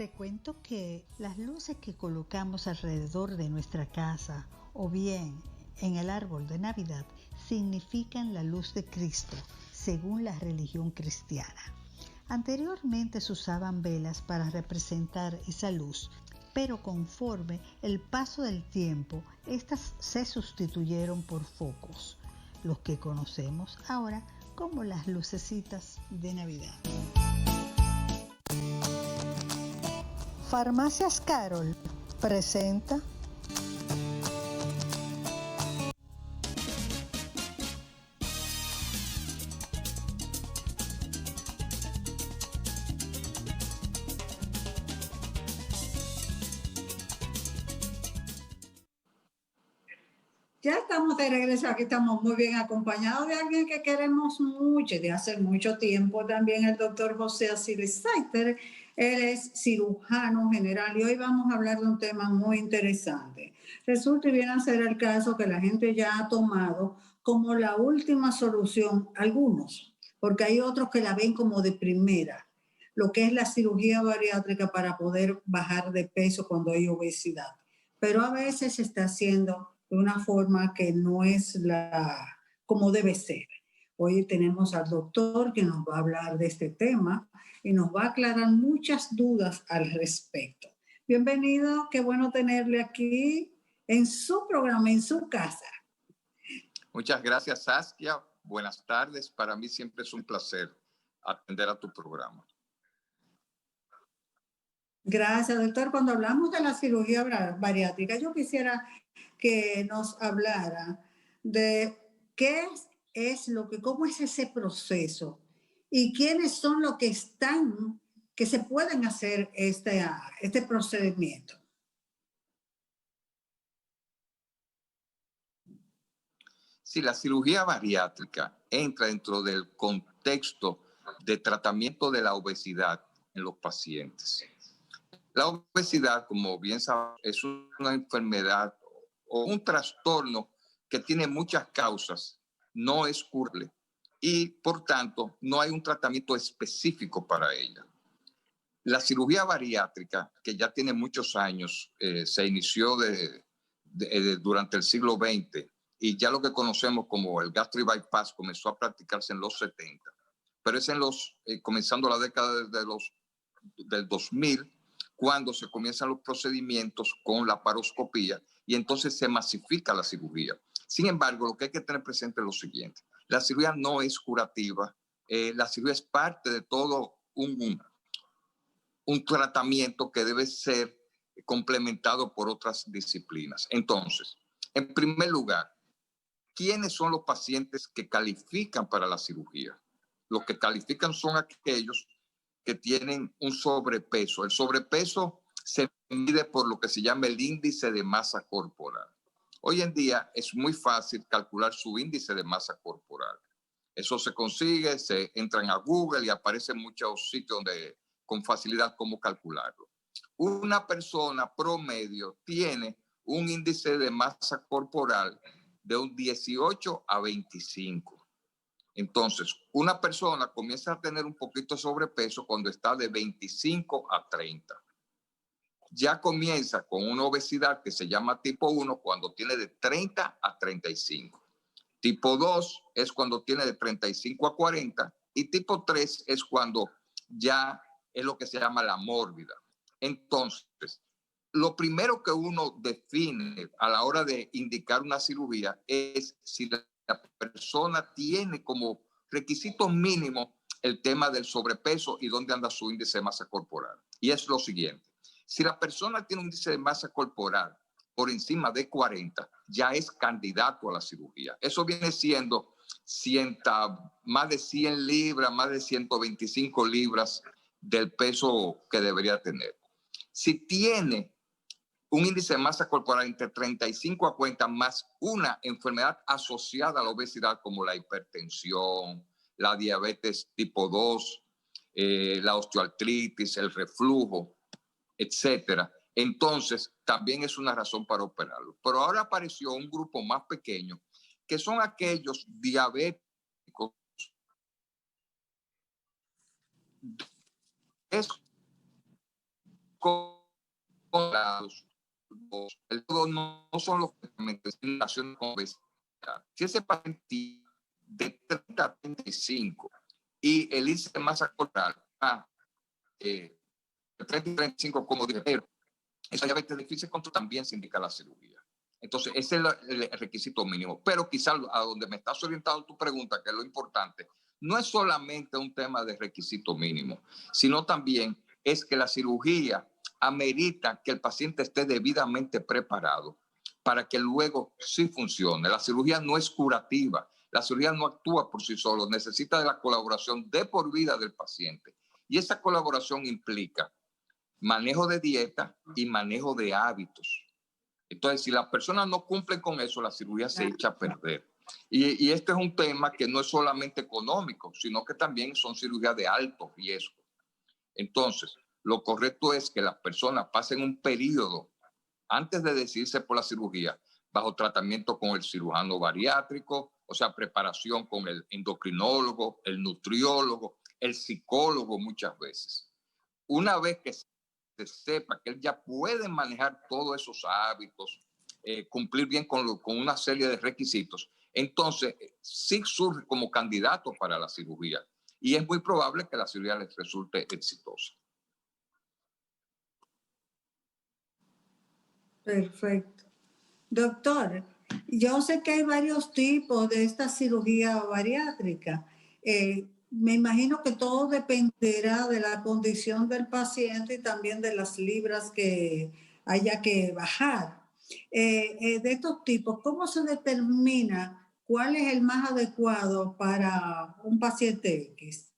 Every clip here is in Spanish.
Te cuento que las luces que colocamos alrededor de nuestra casa o bien en el árbol de Navidad significan la luz de Cristo, según la religión cristiana. Anteriormente se usaban velas para representar esa luz, pero conforme el paso del tiempo, estas se sustituyeron por focos, los que conocemos ahora como las lucecitas de Navidad. Farmacias Carol presenta Ya estamos de regreso, aquí estamos muy bien acompañados de alguien que queremos mucho, de hace mucho tiempo también, el doctor José Asiles Saiter. Él es cirujano general y hoy vamos a hablar de un tema muy interesante. Resulta y viene a ser el caso que la gente ya ha tomado como la última solución, algunos, porque hay otros que la ven como de primera, lo que es la cirugía bariátrica para poder bajar de peso cuando hay obesidad. Pero a veces se está haciendo de una forma que no es como debe ser. Hoy tenemos al doctor que nos va a hablar de este tema y nos va a aclarar muchas dudas al respecto. Bienvenido, qué bueno tenerle aquí en su programa, en su casa. Muchas gracias, Saskia. Buenas tardes. Para mí siempre es un placer atender a tu programa. Gracias, doctor. Cuando hablamos de la cirugía bariátrica, yo quisiera que nos hablara de qué es lo que, cómo es ese proceso y quiénes son los que se pueden hacer este procedimiento. Sí, la cirugía bariátrica entra dentro del contexto de tratamiento de la obesidad en los pacientes. La obesidad, como bien sabes, es una enfermedad o un trastorno que tiene muchas causas, no es curable y, por tanto, no hay un tratamiento específico para ella. La cirugía bariátrica, que ya tiene muchos años, se inició durante el siglo XX y ya lo que conocemos como el gastric bypass comenzó a practicarse en los 70, pero es comenzando la década del 2000 cuando se comienzan los procedimientos con la laparoscopía y entonces se masifica la cirugía. Sin embargo, lo que hay que tener presente es lo siguiente: la cirugía no es curativa, la cirugía es parte de todo un tratamiento que debe ser complementado por otras disciplinas. Entonces, en primer lugar, ¿quiénes son los pacientes que califican para la cirugía? Los que califican son aquellos que tienen un sobrepeso. El sobrepeso se mide por lo que se llama el índice de masa corporal. Hoy en día es muy fácil calcular su índice de masa corporal. Eso se consigue, se entran a Google y aparecen muchos sitios con facilidad cómo calcularlo. Una persona promedio tiene un índice de masa corporal de un 18 a 25. Entonces, una persona comienza a tener un poquito de sobrepeso cuando está de 25 a 30. Ya comienza con una obesidad que se llama tipo 1 cuando tiene de 30 a 35. Tipo 2 es cuando tiene de 35 a 40 y tipo 3 es cuando ya es lo que se llama la mórbida. Entonces, lo primero que uno define a la hora de indicar una cirugía es si la persona tiene como requisito mínimo el tema del sobrepeso y dónde anda su índice de masa corporal. Y es lo siguiente: si la persona tiene un índice de masa corporal por encima de 40, ya es candidato a la cirugía. Eso viene siendo más de 100 libras, más de 125 libras del peso que debería tener. Si tiene un índice de masa corporal entre 35 a 40 más una enfermedad asociada a la obesidad como la hipertensión, la diabetes tipo 2, la osteoartritis, el reflujo, etcétera, entonces también es una razón para operarlo. Pero ahora apareció un grupo más pequeño que son aquellos diabéticos controlados, el todo no son los tratamientos de relación con obesidad. Si ese paciente de 30 a 35 y el índice de masa corporal de 30 y 35, como dije, pero esa diabetes de difícil control también se indica la cirugía. Entonces, ese es el requisito mínimo. Pero quizás a donde me estás orientando tu pregunta, que es lo importante, no es solamente un tema de requisito mínimo, sino también es que la cirugía amerita que el paciente esté debidamente preparado para que luego sí funcione. La cirugía no es curativa, la cirugía no actúa por sí solo, necesita de la colaboración de por vida del paciente. Y esa colaboración implica manejo de dieta y manejo de hábitos. Entonces, si las personas no cumplen con eso, la cirugía se echa a perder. Y este es un tema que no es solamente económico, sino que también son cirugías de alto riesgo. Entonces, lo correcto es que las personas pasen un periodo antes de decidirse por la cirugía, bajo tratamiento con el cirujano bariátrico, o sea, preparación con el endocrinólogo, el nutriólogo, el psicólogo muchas veces. Una vez que se sepa que él ya puede manejar todos esos hábitos, cumplir bien con una serie de requisitos, entonces sí surge como candidato para la cirugía. Y es muy probable que la cirugía les resulte exitosa. Perfecto. Doctor, yo sé que hay varios tipos de esta cirugía bariátrica. Me imagino que todo dependerá de la condición del paciente y también de las libras que haya que bajar. De estos tipos, ¿cómo se determina cuál es el más adecuado para un paciente X?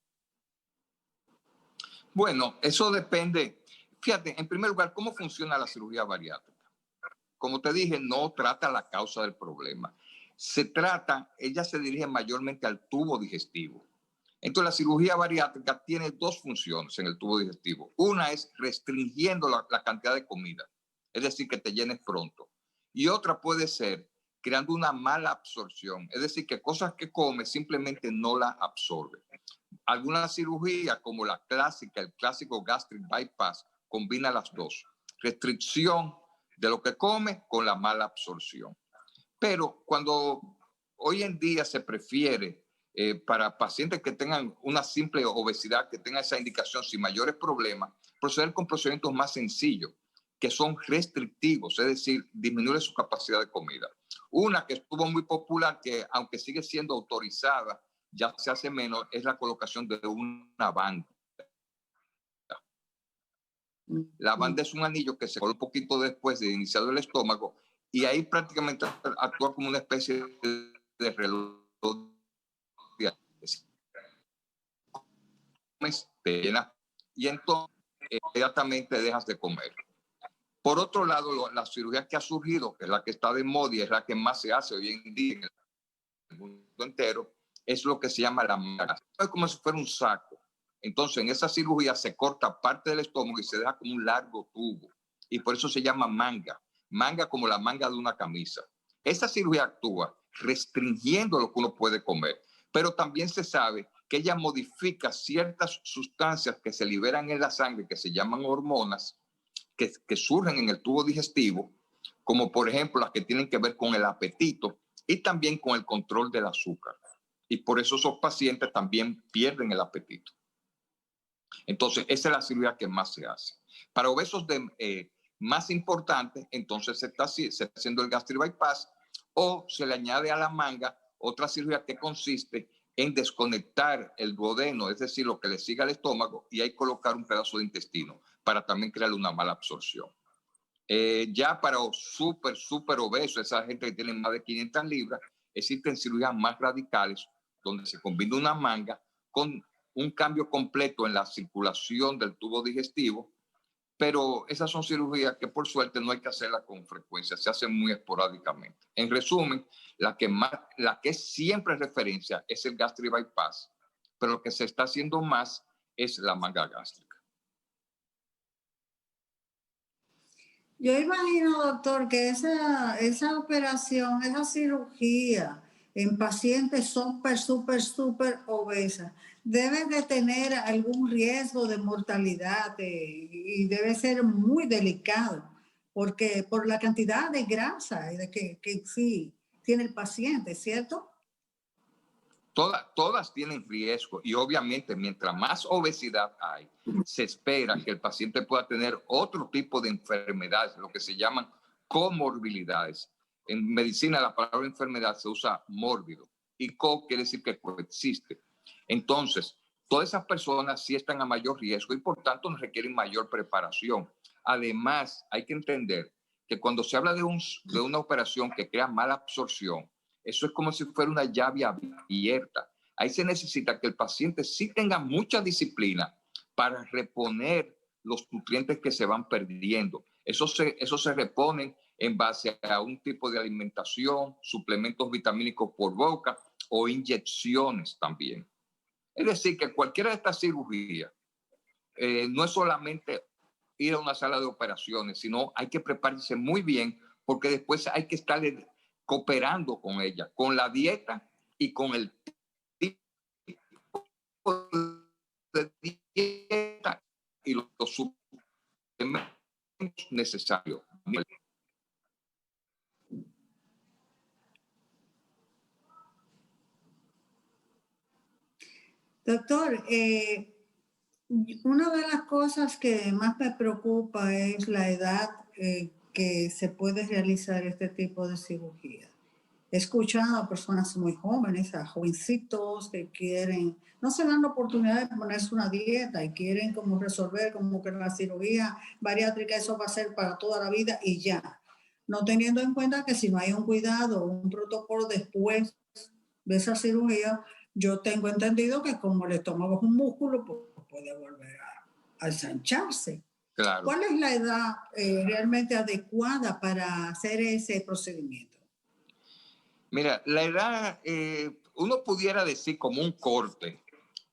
Bueno, eso depende. Fíjate, en primer lugar, ¿cómo funciona la cirugía bariátrica? Como te dije, no trata la causa del problema. Ella se dirige mayormente al tubo digestivo. Entonces, la cirugía bariátrica tiene dos funciones en el tubo digestivo. Una es restringiendo la cantidad de comida, es decir, que te llenes pronto. Y otra puede ser creando una mala absorción, es decir, que cosas que comes simplemente no la absorbe. Alguna cirugía como la clásica, el clásico gastric bypass, combina las dos. Restricción de lo que come con la mala absorción. Pero cuando hoy en día se prefiere para pacientes que tengan una simple obesidad, que tengan esa indicación sin mayores problemas, proceder con procedimientos más sencillos, que son restrictivos, es decir, disminuir su capacidad de comida. Una que estuvo muy popular, que aunque sigue siendo autorizada, ya se hace menos, es la colocación de una banda. La banda es un anillo que se coloca un poquito después de iniciado el estómago y ahí prácticamente actúa como una especie de reloj. Te llenas y entonces inmediatamente dejas de comer. Por otro lado, la cirugía que ha surgido, que es la que está de moda y es la que más se hace hoy en día en el mundo entero, es lo que se llama la manga. Es como si fuera un saco. Entonces, en esa cirugía se corta parte del estómago y se deja como un largo tubo. Y por eso se llama manga. Manga como la manga de una camisa. Esa cirugía actúa restringiendo lo que uno puede comer, pero también se sabe que ella modifica ciertas sustancias que se liberan en la sangre, que se llaman hormonas, que surgen en el tubo digestivo, como por ejemplo las que tienen que ver con el apetito y también con el control del azúcar. Y por eso esos pacientes también pierden el apetito. Entonces, esa es la cirugía que más se hace. Para obesos más importantes, entonces se está haciendo el gastric bypass o se le añade a la manga otra cirugía que consiste en desconectar el duodeno, es decir, lo que le sigue al estómago, y ahí colocar un pedazo de intestino para también crearle una mala absorción. Ya para súper obesos, esa gente que tiene más de 500 libras, existen cirugías más radicales donde se combina una manga con un cambio completo en la circulación del tubo digestivo, pero esas son cirugías que por suerte no hay que hacerlas con frecuencia, se hacen muy esporádicamente. En resumen, la que es siempre referencia es el gastric bypass, pero lo que se está haciendo más es la manga gástrica. Yo imagino, doctor, que esa operación, esa cirugía, en pacientes súper obesas, debe de tener algún riesgo de mortalidad y debe ser muy delicado, porque por la cantidad de grasa que sí tiene el paciente, ¿cierto? Todas tienen riesgo y obviamente mientras más obesidad hay, se espera que el paciente pueda tener otro tipo de enfermedades, lo que se llaman comorbilidades. En medicina la palabra enfermedad se usa mórbido y co quiere decir que coexiste. Entonces, todas esas personas sí están a mayor riesgo y por tanto nos requieren mayor preparación. Además, hay que entender que cuando se habla de una operación que crea mala absorción, eso es como si fuera una llave abierta. Ahí se necesita que el paciente sí tenga mucha disciplina para reponer los nutrientes que se van perdiendo. Eso se reponen en base a un tipo de alimentación, suplementos vitamínicos por boca o inyecciones también. Es decir, que cualquiera de estas cirugías no es solamente ir a una sala de operaciones, sino hay que prepararse muy bien porque después hay que estar cooperando con ella, con la dieta y con el tipo de dieta y los suplementos necesarios. Doctor, una de las cosas que más me preocupa es la edad que se puede realizar este tipo de cirugía. He escuchado a personas muy jóvenes, a jovencitos que quieren, no se dan la oportunidad de ponerse una dieta y quieren como resolver como que la cirugía bariátrica eso va a ser para toda la vida y ya. No teniendo en cuenta que si no hay un cuidado, un protocolo después de esa cirugía, yo tengo entendido que como el estómago es un músculo, pues puede volver a ensancharse. Claro. ¿Cuál es la edad realmente adecuada para hacer ese procedimiento? Mira, la edad, uno pudiera decir como un corte,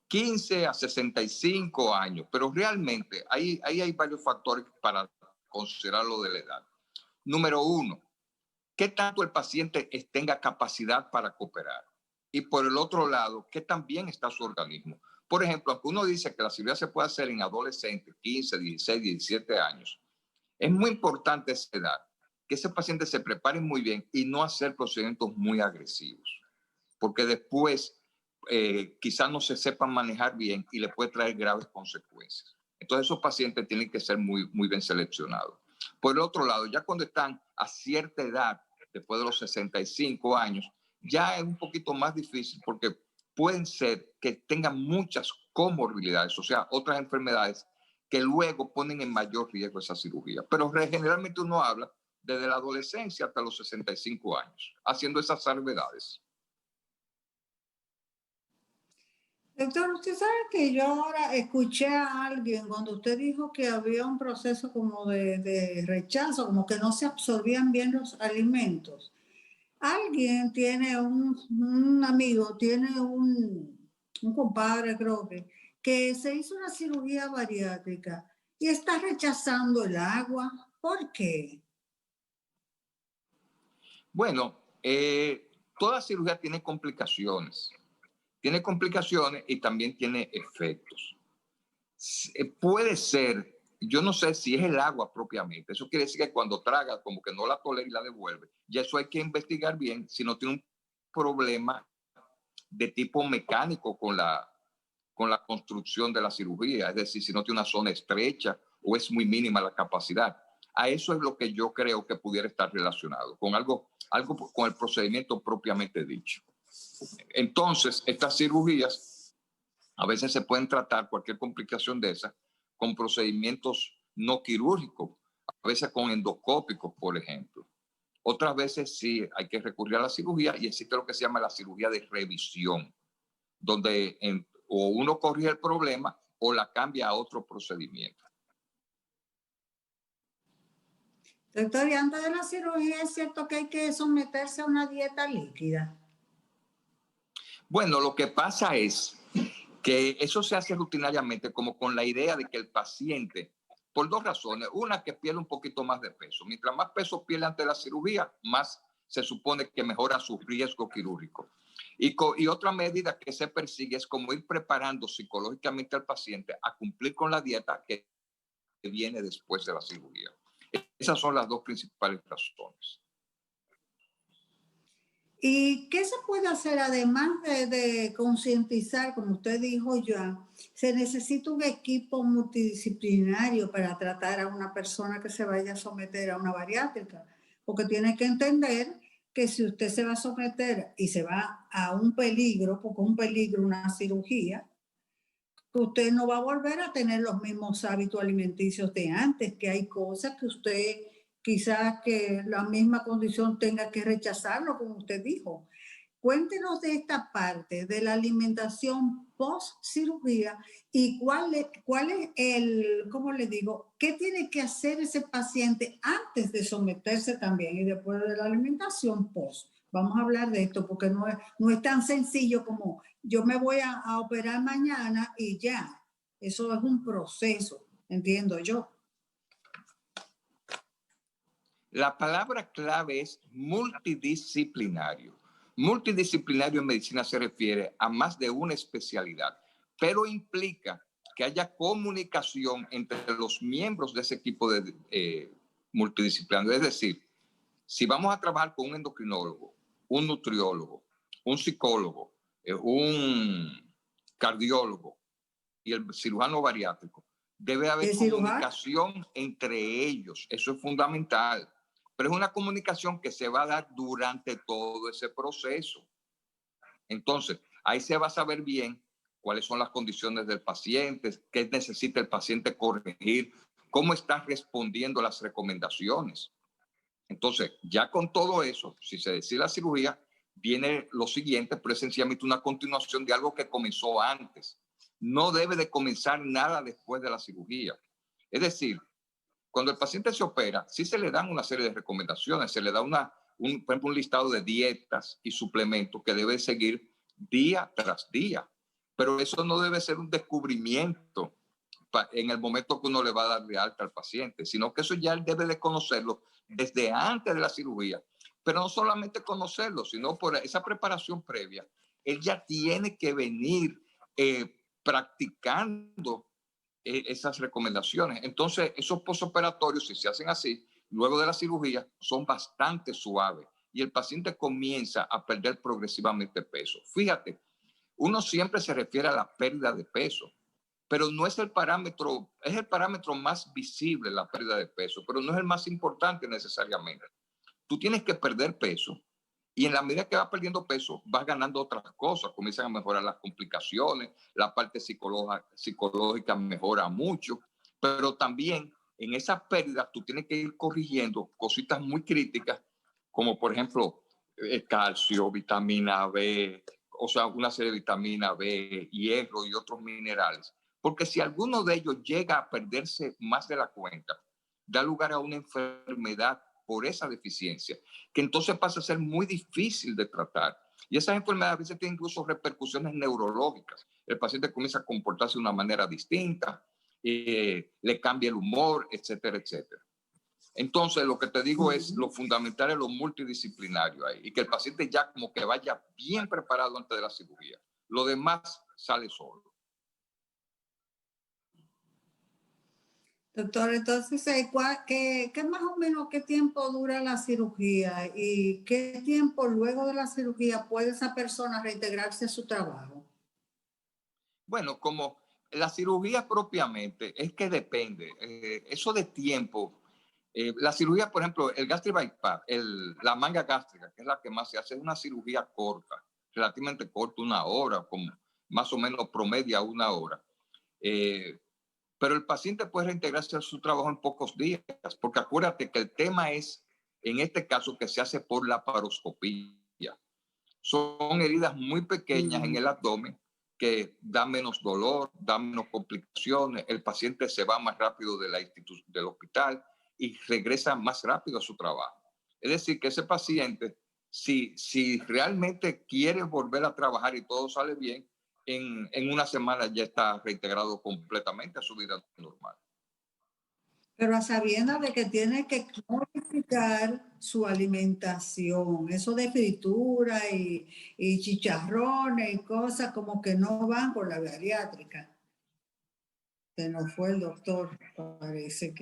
15 a 65 años, pero realmente ahí hay varios factores para considerarlo de la edad. Número uno, ¿qué tanto el paciente tenga capacidad para cooperar? Y por el otro lado, ¿qué tan bien está su organismo? Por ejemplo, aunque uno dice que la cirugía se puede hacer en adolescentes, 15, 16, 17 años, es muy importante esa edad, que ese paciente se prepare muy bien y no hacer procedimientos muy agresivos, porque después quizás no se sepan manejar bien y le puede traer graves consecuencias. Entonces esos pacientes tienen que ser muy bien seleccionados. Por el otro lado, ya cuando están a cierta edad, después de los 65 años, ya es un poquito más difícil porque pueden ser que tengan muchas comorbilidades, o sea, otras enfermedades que luego ponen en mayor riesgo esa cirugía. Pero generalmente uno habla desde la adolescencia hasta los 65 años, haciendo esas salvedades. Doctor, usted sabe que yo ahora escuché a alguien cuando usted dijo que había un proceso como de rechazo, como que no se absorbían bien los alimentos. Alguien tiene un amigo, tiene un compadre, creo que se hizo una cirugía bariátrica y está rechazando el agua. ¿Por qué? Bueno, toda cirugía tiene complicaciones. Tiene complicaciones y también tiene efectos. Puede ser, yo no sé si es el agua propiamente. Eso quiere decir que cuando traga, como que no la tolera y la devuelve. Y eso hay que investigar bien si no tiene un problema de tipo mecánico con la construcción de la cirugía. Es decir, si no tiene una zona estrecha o es muy mínima la capacidad. A eso es lo que yo creo que pudiera estar relacionado, con algo con el procedimiento propiamente dicho. Entonces, estas cirugías a veces se pueden tratar cualquier complicación de esa con procedimientos no quirúrgicos, a veces con endoscópicos, por ejemplo. Otras veces sí hay que recurrir a la cirugía y existe lo que se llama la cirugía de revisión, donde o uno corrige el problema o la cambia a otro procedimiento. Doctor, y antes de la cirugía es cierto que hay que someterse a una dieta líquida. Bueno, lo que pasa es que eso se hace rutinariamente como con la idea de que el paciente, por dos razones, una que pierde un poquito más de peso. Mientras más peso pierde ante la cirugía, más se supone que mejora su riesgo quirúrgico. Y otra medida que se persigue es como ir preparando psicológicamente al paciente a cumplir con la dieta que viene después de la cirugía. Esas son las dos principales razones. ¿Y qué se puede hacer además de concientizar, como usted dijo ya? Se necesita un equipo multidisciplinario para tratar a una persona que se vaya a someter a una bariátrica, porque tiene que entender que si usted se va a someter y se va a un peligro, porque un peligro, una cirugía, usted no va a volver a tener los mismos hábitos alimenticios de antes, que hay cosas que usted quizás que la misma condición tenga que rechazarlo, como usted dijo. Cuéntenos de esta parte de la alimentación post cirugía y cuál es el, ¿cómo le digo? ¿Qué tiene que hacer ese paciente antes de someterse también y después de la alimentación post? Vamos a hablar de esto porque no es tan sencillo como yo me voy a operar mañana y ya. Eso es un proceso, entiendo yo. La palabra clave es multidisciplinario. Multidisciplinario en medicina se refiere a más de una especialidad, pero implica que haya comunicación entre los miembros de ese equipo de multidisciplinario. Es decir, si vamos a trabajar con un endocrinólogo, un nutriólogo, un psicólogo, un cardiólogo y el cirujano bariátrico, debe haber comunicación entre ellos. Eso es fundamental. Pero es una comunicación que se va a dar durante todo ese proceso. Entonces, ahí se va a saber bien cuáles son las condiciones del paciente, qué necesita el paciente corregir, cómo está respondiendo a las recomendaciones. Entonces, ya con todo eso, si se decide la cirugía, viene lo siguiente, pero es sencillamente una continuación de algo que comenzó antes. No debe de comenzar nada después de la cirugía. Es decir, cuando el paciente se opera, sí se le dan una serie de recomendaciones, se le da por ejemplo, un listado de dietas y suplementos que debe seguir día tras día. Pero eso no debe ser un descubrimiento en el momento que uno le va a dar de alta al paciente, sino que eso ya él debe de conocerlo desde antes de la cirugía. Pero no solamente conocerlo, sino por esa preparación previa. Él ya tiene que venir practicando esas recomendaciones. Entonces, esos postoperatorios, si se hacen así, luego de la cirugía, son bastante suaves y el paciente comienza a perder progresivamente peso. Fíjate, uno siempre se refiere a la pérdida de peso, pero no es el parámetro, es el parámetro más visible, la pérdida de peso, pero no es el más importante necesariamente. Tú tienes que perder peso y en la medida que vas perdiendo peso, vas ganando otras cosas, comienzan a mejorar las complicaciones, la parte psicológica mejora mucho, pero también en esas pérdidas tú tienes que ir corrigiendo cositas muy críticas, como por ejemplo calcio, vitamina B, o sea, una serie de vitamina B, hierro y otros minerales. Porque si alguno de ellos llega a perderse más de la cuenta, da lugar a una enfermedad por esa deficiencia, que entonces pasa a ser muy difícil de tratar. Y esas enfermedades a veces tienen incluso repercusiones neurológicas. El paciente comienza a comportarse de una manera distinta, le cambia el humor, etcétera, etcétera. Entonces, lo que te digo es lo fundamental es lo multidisciplinario ahí, y que el paciente ya como que vaya bien preparado antes de la cirugía. Lo demás sale solo. Doctor, entonces, ¿qué más o menos qué tiempo dura la cirugía y qué tiempo luego de la cirugía puede esa persona reintegrarse a su trabajo? Bueno, como la cirugía propiamente, es que depende. Eso de tiempo, la cirugía, por ejemplo, el gastric bypass, la manga gástrica, que es la que más se hace, es una cirugía corta, relativamente corta, 1 hora, como más o menos promedia 1 hora. Pero el paciente puede reintegrarse a su trabajo en pocos días, porque acuérdate que el tema es, en este caso, que se hace por laparoscopía. Son heridas muy pequeñas en el abdomen que dan menos dolor, dan menos complicaciones, el paciente se va más rápido del hospital y regresa más rápido a su trabajo. Es decir, que ese paciente, si realmente quiere volver a trabajar y todo sale bien, en 1 semana ya está reintegrado completamente a su vida normal. Pero a sabiendas de que tiene que modificar su alimentación. Eso de fritura y chicharrones y cosas como que no van con la bariátrica. Se nos fue el doctor, parece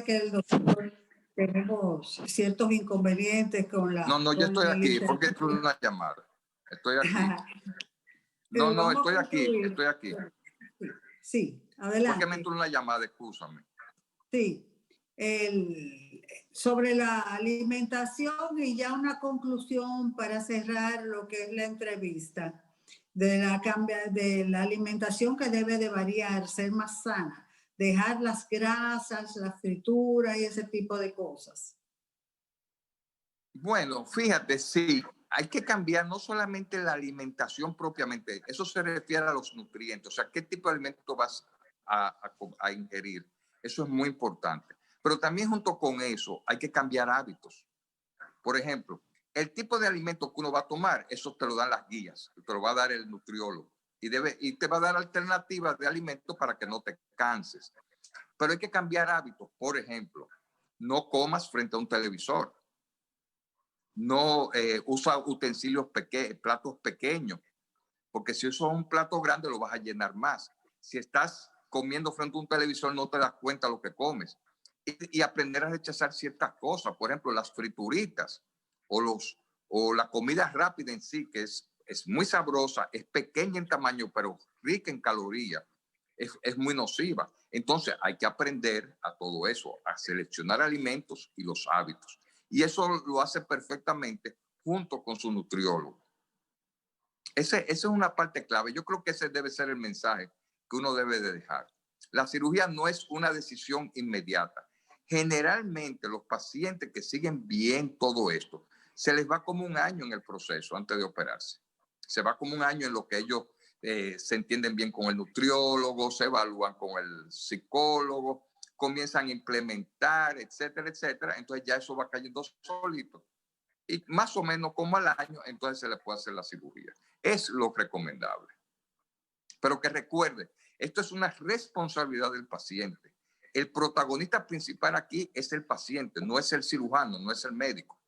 que el doctor tenemos ciertos inconvenientes con la... No, yo estoy aquí, porque es una llamada. Estoy aquí. No, estoy aquí. Sí, adelante. ¿Por qué me entró una llamada? Excúsame. Sí, sobre la alimentación y ya una conclusión para cerrar lo que es la entrevista de la alimentación que debe de variar, ser más sana, dejar las grasas, la fritura y ese tipo de cosas. Bueno, fíjate, sí, hay que cambiar no solamente la alimentación propiamente, eso se refiere a los nutrientes, o sea, qué tipo de alimento vas a ingerir. Eso es muy importante. Pero también junto con eso hay que cambiar hábitos. Por ejemplo, el tipo de alimento que uno va a tomar, eso te lo dan las guías, te lo va a dar el nutriólogo y te va a dar alternativas de alimentos para que no te canses. Pero hay que cambiar hábitos. Por ejemplo, no comas frente a un televisor. No usa utensilios platos pequeños, porque si usas un plato grande lo vas a llenar más. Si estás comiendo frente a un televisor no te das cuenta de lo que comes. Y aprender a rechazar ciertas cosas, por ejemplo, las frituritas o la comida rápida en sí, que es muy sabrosa, es pequeña en tamaño, pero rica en calorías, es muy nociva. Entonces hay que aprender a todo eso, a seleccionar alimentos y los hábitos. Y eso lo hace perfectamente junto con su nutriólogo. Esa es una parte clave. Yo creo que ese debe ser el mensaje que uno debe de dejar. La cirugía no es una decisión inmediata. Generalmente los pacientes que siguen bien todo esto, se les va como un año en el proceso antes de operarse. Se va como un año en lo que ellos se entienden bien con el nutriólogo, se evalúan con el psicólogo, comienzan a implementar, etcétera, etcétera. Entonces ya eso va cayendo solito. Y más o menos como al año, entonces se le puede hacer la cirugía. Es lo recomendable. Pero que recuerde, esto es una responsabilidad del paciente. El protagonista principal aquí es el paciente, no es el cirujano, no es el médico.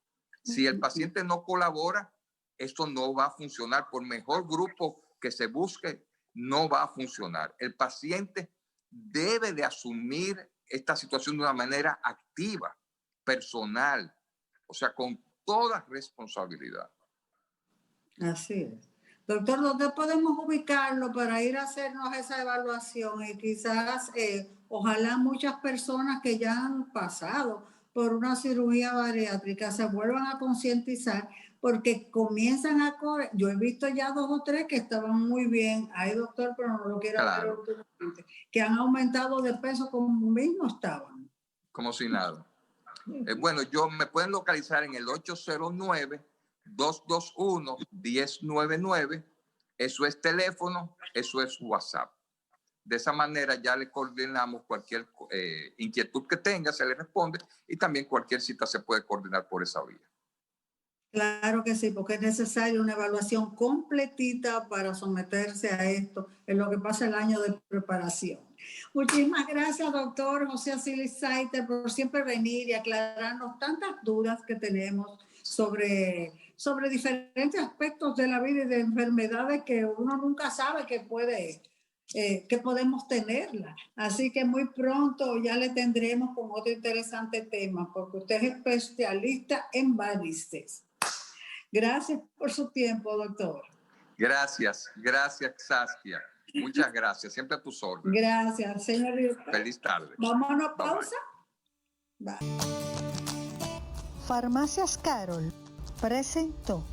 Si el paciente no colabora, esto no va a funcionar. Por mejor grupo que se busque, no va a funcionar. El paciente debe de asumir esta situación de una manera activa, personal, o sea, con toda responsabilidad. Así es. Doctor, ¿dónde podemos ubicarlo para ir a hacernos esa evaluación? Y quizás, ojalá muchas personas que ya han pasado por una cirugía bariátrica se vuelvan a concientizar porque comienzan a correr. Yo he visto ya 2 o 3 que estaban muy bien. Ay, doctor, pero no lo quiero ver últimamente. Que han aumentado de peso como mismo estaban. Como si nada. Bueno, me pueden localizar en el 809-221-1099. Eso es teléfono, eso es WhatsApp. De esa manera ya le coordinamos cualquier inquietud que tenga, se le responde y también cualquier cita se puede coordinar por esa vía. Claro que sí, porque es necesaria una evaluación completita para someterse a esto en lo que pasa el año de preparación. Muchísimas gracias, doctor José Asilis Saiter, por siempre venir y aclararnos tantas dudas que tenemos sobre diferentes aspectos de la vida y de enfermedades que uno nunca sabe que podemos tenerla. Así que muy pronto ya le tendremos con otro interesante tema, porque usted es especialista en varices. Gracias por su tiempo, doctor. Gracias, Saskia. Muchas gracias, siempre a tus órdenes. Gracias, señorita. Feliz tarde. Vámonos a pausa. Bye. Farmacias Carol presentó